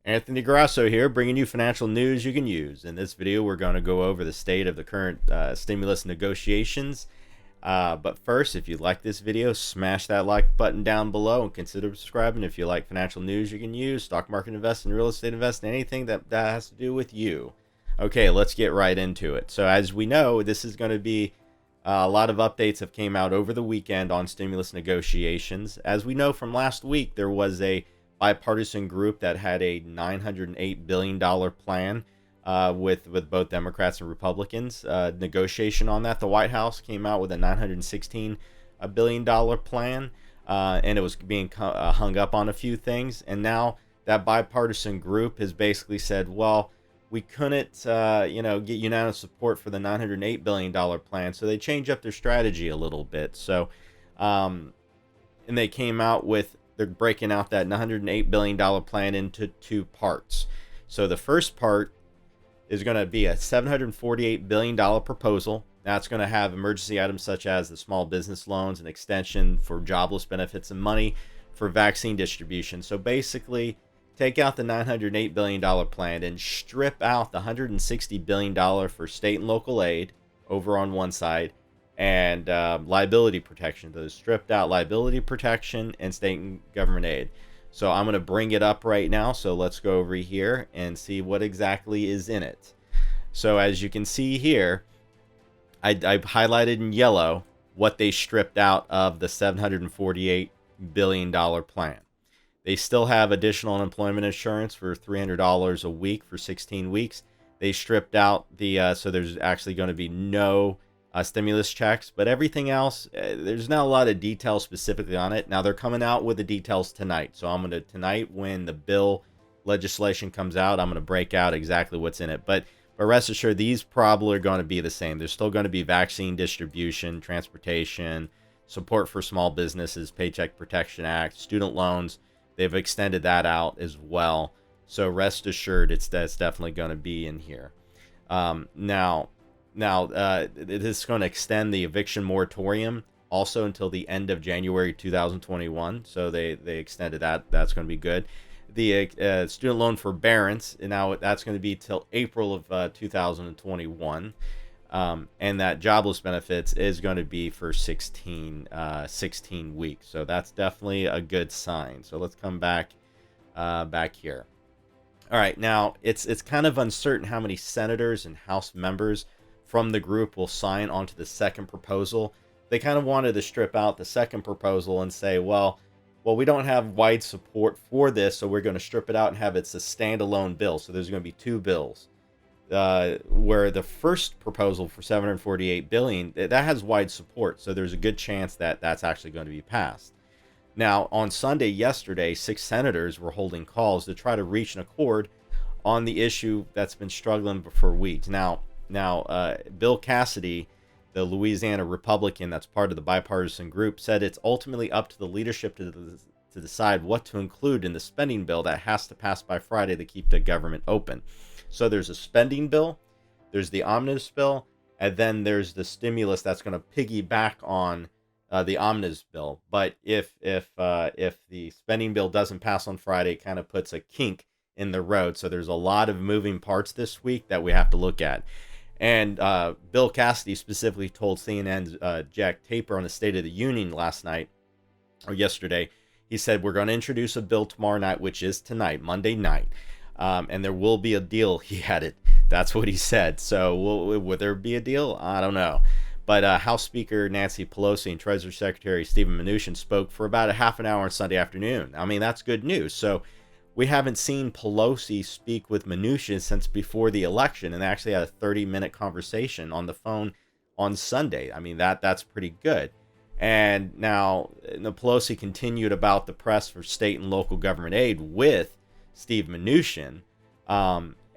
Anthony Grasso here, bringing you financial news you can use. In this video, we're going to go over the state of the current stimulus negotiations. But first, if you like this video, smash that like button down below and consider subscribing if you like financial news you can use, stock market investing, real estate investing, anything that has to do with you. Okay, let's get right into it. So as we know, this is going to be a lot of updates have came out over the weekend on stimulus negotiations. As we know from last week, there was a bipartisan group that had a $908 billion plan with both Democrats and Republicans. Negotiation on that. The White House came out with a $916 billion plan, and it was being hung up on a few things. And now that bipartisan group has basically said, well, we couldn't, get unanimous support for the $908 billion plan, so they changed up their strategy a little bit. So, and they came out with, they're breaking out that $908 billion plan into two parts. So the first part is going to be a $748 billion proposal. That's going to have emergency items such as the small business loans and extension for jobless benefits and money for vaccine distribution. So basically, take out the $908 billion plan and strip out the $160 billion for state and local aid over on one side, and liability protection. Those stripped out liability protection and state and government aid. So I'm going to bring it up right now. So let's go over here and see what exactly is in it. So as you can see here, I've highlighted in yellow what they stripped out of the $748 billion plan. They still have additional unemployment insurance for $300 a week for 16 weeks. They stripped out the, so there's actually going to be no stimulus checks, but everything else, there's not a lot of details specifically on it. Now they're coming out with the details tonight. So I'm going to, tonight when the bill legislation comes out, I'm going to break out exactly what's in it. But rest assured, these probably are going to be the same. There's still going to be vaccine distribution, transportation, support for small businesses, Paycheck Protection Act, student loans. They've extended that out as well. So rest assured, that's definitely going to be in here. Now, it is going to extend the eviction moratorium also until the end of January 2021. So they extended that. That's going to be good. The student loan forbearance, and now that's going to be till April of 2021. And that jobless benefits is going to be for 16 weeks. So that's definitely a good sign. So let's come back here. All right, now it's kind of uncertain how many senators and House members from the group will sign onto the second proposal. They kind of wanted to strip out the second proposal and say, well, we don't have wide support for this, so we're going to strip it out and have it's a standalone bill. So there's going to be two bills. Where the first proposal for $748 billion, that has wide support, so there's a good chance that that's actually going to be passed. Now, on Sunday yesterday, 6 senators were holding calls to try to reach an accord on the issue that's been struggling for weeks. Now, Bill Cassidy, the Louisiana Republican that's part of the bipartisan group, said it's ultimately up to the leadership to decide what to include in the spending bill that has to pass by Friday to keep the government open. So there's a spending bill, there's the omnibus bill, and then there's the stimulus that's going to piggyback on the omnibus bill. But if the spending bill doesn't pass on Friday, it kind of puts a kink in the road. So there's a lot of moving parts this week that we have to look at. And Bill Cassidy specifically told CNN's Jack Taper on the State of the Union last night, or yesterday, he said, we're going to introduce a bill tomorrow night, which is tonight, Monday night. And there will be a deal, he added. That's what he said. So will there be a deal? I don't know. But House Speaker Nancy Pelosi and Treasury Secretary Stephen Mnuchin spoke for about a half an hour on Sunday afternoon. I mean, that's good news. So we haven't seen Pelosi speak with Mnuchin since before the election, and they actually had a 30-minute conversation on the phone on Sunday. I mean, that's pretty good. And now Pelosi continued about the press for state and local government aid with Steve Mnuchin,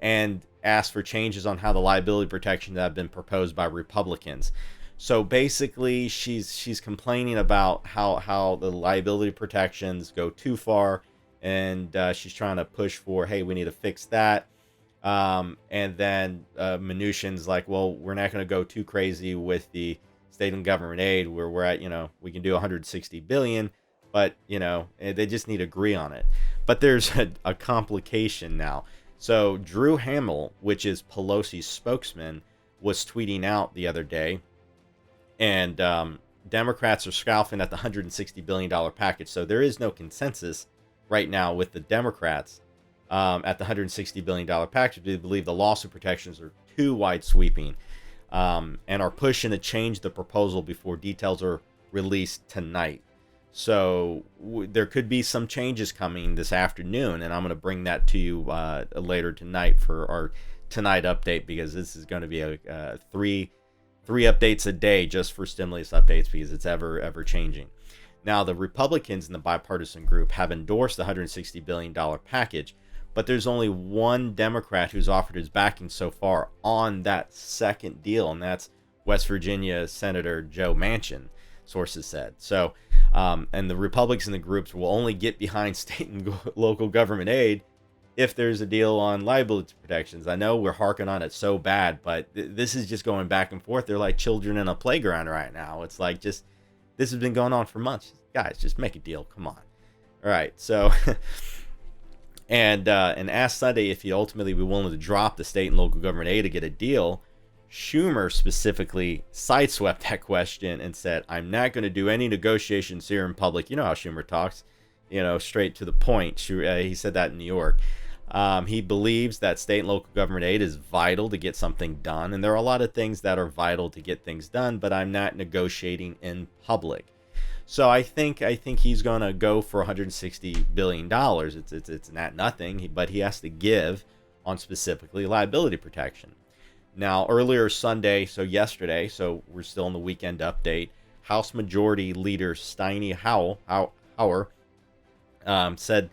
and asked for changes on how the liability protections have been proposed by Republicans. So basically, she's complaining about how the liability protections go too far, and she's trying to push for, hey, we need to fix that. And then Mnuchin's like, well, we're not going to go too crazy with the state and government aid, where we're at, we can do 160 billion. but they just need to agree on it. But there's a complication now. So Drew Hamill, which is Pelosi's spokesman, was tweeting out the other day, and Democrats are scoffing at the $160 billion package. So there is no consensus right now with the Democrats at the $160 billion package. They believe the lawsuit protections are too wide sweeping, and are pushing to change the proposal before details are released tonight. So there could be some changes coming this afternoon, and I'm going to bring that to you later tonight for our tonight update, because this is going to be a three updates a day just for stimulus updates, because it's ever changing. Now, the Republicans in the bipartisan group have endorsed the $160 billion package, but there's only one Democrat who's offered his backing so far on that second deal, and that's West Virginia Senator Joe Manchin, sources said. So, and the Republicans in the groups will only get behind state and local government aid if there's a deal on liability protections. I know we're harking on it so bad, but this is just going back and forth. They're like children in a playground right now. It's like, just, this has been going on for months. Guys, just make a deal. Come on. All right. So, and asked Sunday if he'd ultimately be willing to drop the state and local government aid to get a deal, Schumer specifically sideswept that question and said, "I'm not going to do any negotiations here in public." You know how Schumer talks, straight to the point. He said that in New York. He believes that state and local government aid is vital to get something done, and there are a lot of things that are vital to get things done, but I'm not negotiating in public. So I think he's going to go for $160 billion. It's not nothing, but he has to give on specifically liability protection. Now, earlier Sunday, so yesterday, so we're still in the weekend update, House Majority Leader Steny Hoyer said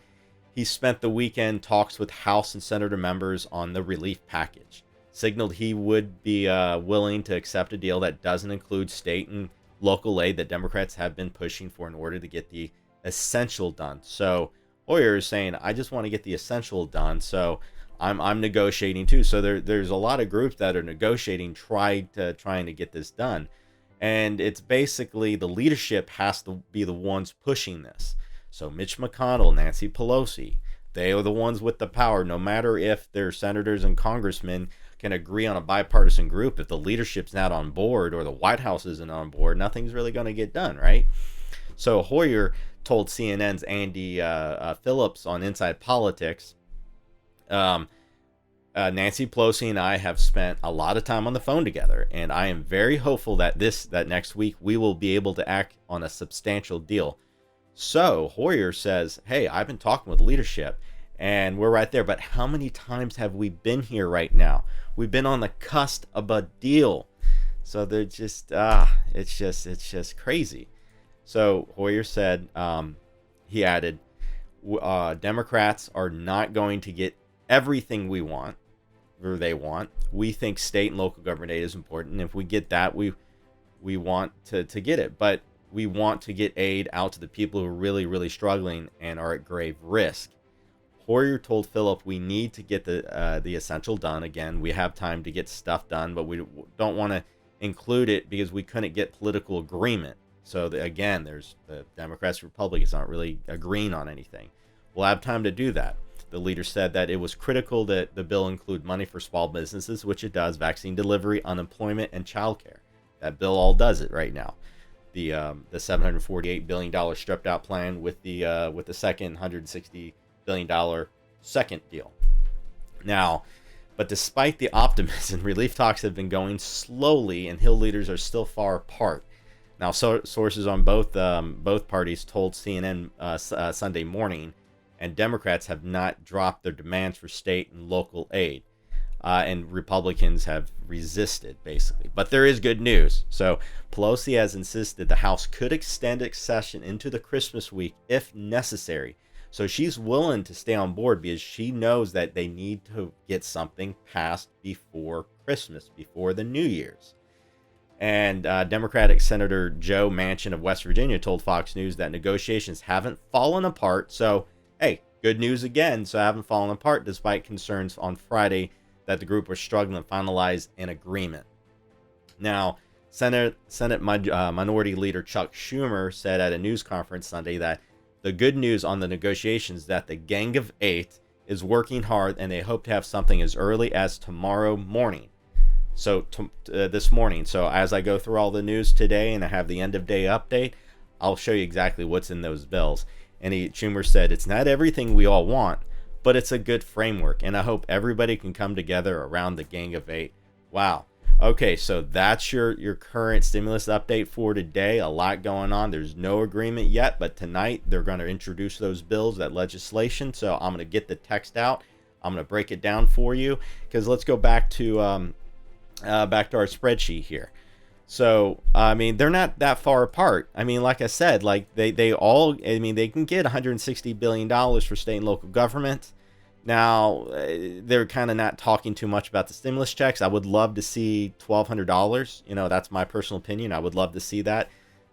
he spent the weekend talks with House and Senator members on the relief package, signaled he would be willing to accept a deal that doesn't include state and local aid that Democrats have been pushing for in order to get the essential done. So Hoyer is saying, I just want to get the essential done, so I'm negotiating too. So there's a lot of groups that are negotiating, trying to get this done. And it's basically the leadership has to be the ones pushing this. So Mitch McConnell, Nancy Pelosi, they are the ones with the power. No matter if their senators and congressmen can agree on a bipartisan group, if the leadership's not on board or the White House isn't on board, nothing's really going to get done, right? So Hoyer told CNN's Andy Phillips on Inside Politics, Nancy Pelosi and I have spent a lot of time on the phone together, and I am very hopeful that next week we will be able to act on a substantial deal. So Hoyer says, hey, I've been talking with leadership, and we're right there. But how many times have we been here right now? We've been on the cusp of a deal. So they're just, it's just crazy. So Hoyer said, he added, Democrats are not going to get everything we want, or they want. We think state and local government aid is important. And if we get that, we want to get it. But we want to get aid out to the people who are really, really struggling and are at grave risk. Hoyer told Phillip, we need to get the essential done. Again, we have time to get stuff done, but we don't want to include it because we couldn't get political agreement. So again, there's the Democrats and Republicans aren't really agreeing on anything. We'll have time to do that. The leader said that it was critical that the bill include money for small businesses, which it does, vaccine delivery, unemployment, and childcare. That bill all does it right now. The $748 billion stripped out plan with the second $160 billion second deal. Now, but despite the optimism, relief talks have been going slowly, and Hill leaders are still far apart. Now, sources on both parties told CNN Sunday morning, and Democrats have not dropped their demands for state and local aid. And Republicans have resisted, basically. But there is good news. So Pelosi has insisted the House could extend its session into the Christmas week if necessary. So she's willing to stay on board because she knows that they need to get something passed before Christmas, before the New Year's. And Democratic Senator Joe Manchin of West Virginia told Fox News that negotiations haven't fallen apart. So, hey, good news again. So haven't fallen apart despite concerns on Friday that the group was struggling to finalize an agreement. Now, Senate Minority Leader Chuck Schumer said at a news conference Sunday that the good news on the negotiations that the Gang of Eight is working hard, and they hope to have something as early as tomorrow morning. So this morning. So as I go through all the news today and I have the end of day update, I'll show you exactly what's in those bills. And Schumer said it's not everything we all want, but it's a good framework, and I hope everybody can come together around the Gang of Eight. Wow. Okay, so that's your current stimulus update for today. A lot going on. There's no agreement yet, but tonight they're going to introduce those bills, that legislation. So I'm going to get the text out. I'm going to break it down for you, because let's go back to our spreadsheet here. So I mean, they're not that far apart. I mean, like I said, like they all, I mean, they can get $160 billion for state and local government. Now, they're kind of not talking too much about the stimulus checks. I would love to see $1,200. You know, that's my personal opinion. I would love to see that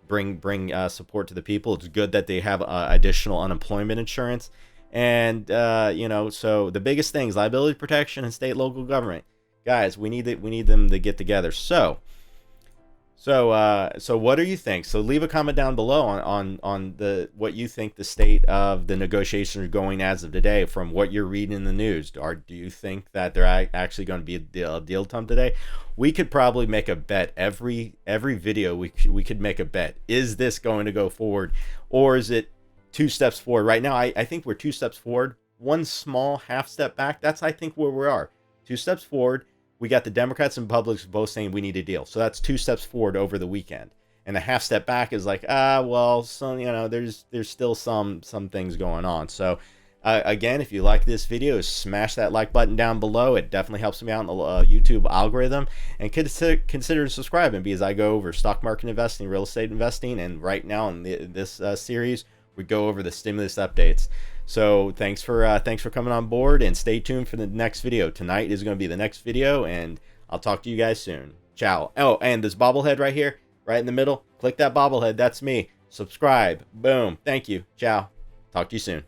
bring support to the people. It's good that they have additional unemployment insurance. And, you know, so the biggest things, liability protection and state local government. Guys, we need them to get together. So what do you think? So leave a comment down below on what you think the state of the negotiations are going as of today, from what you're reading in the news. Do you think that they're actually going to be a deal done today? We could probably make a bet every video. We could make a bet. Is this going to go forward, or is it 2 steps forward? Right now, I think we're 2 steps forward, 1 small half step back. That's, I think, where we are. 2 steps forward. We got the Democrats and Republicans both saying we need a deal. So that's 2 steps forward over the weekend. And a half step back is like, well, some, you know, there's still some things going on. So again, if you like this video, smash that like button down below. It definitely helps me out in the YouTube algorithm. And consider subscribing, because I go over stock market investing, real estate investing, and right now in this series, we go over the stimulus updates. So thanks for coming on board, and stay tuned for the next video. Tonight is going to be the next video, and I'll talk to you guys soon. Ciao. Oh, and this bobblehead right here, right in the middle, click that bobblehead. That's me. Subscribe. Boom. Thank you. Ciao. Talk to you soon.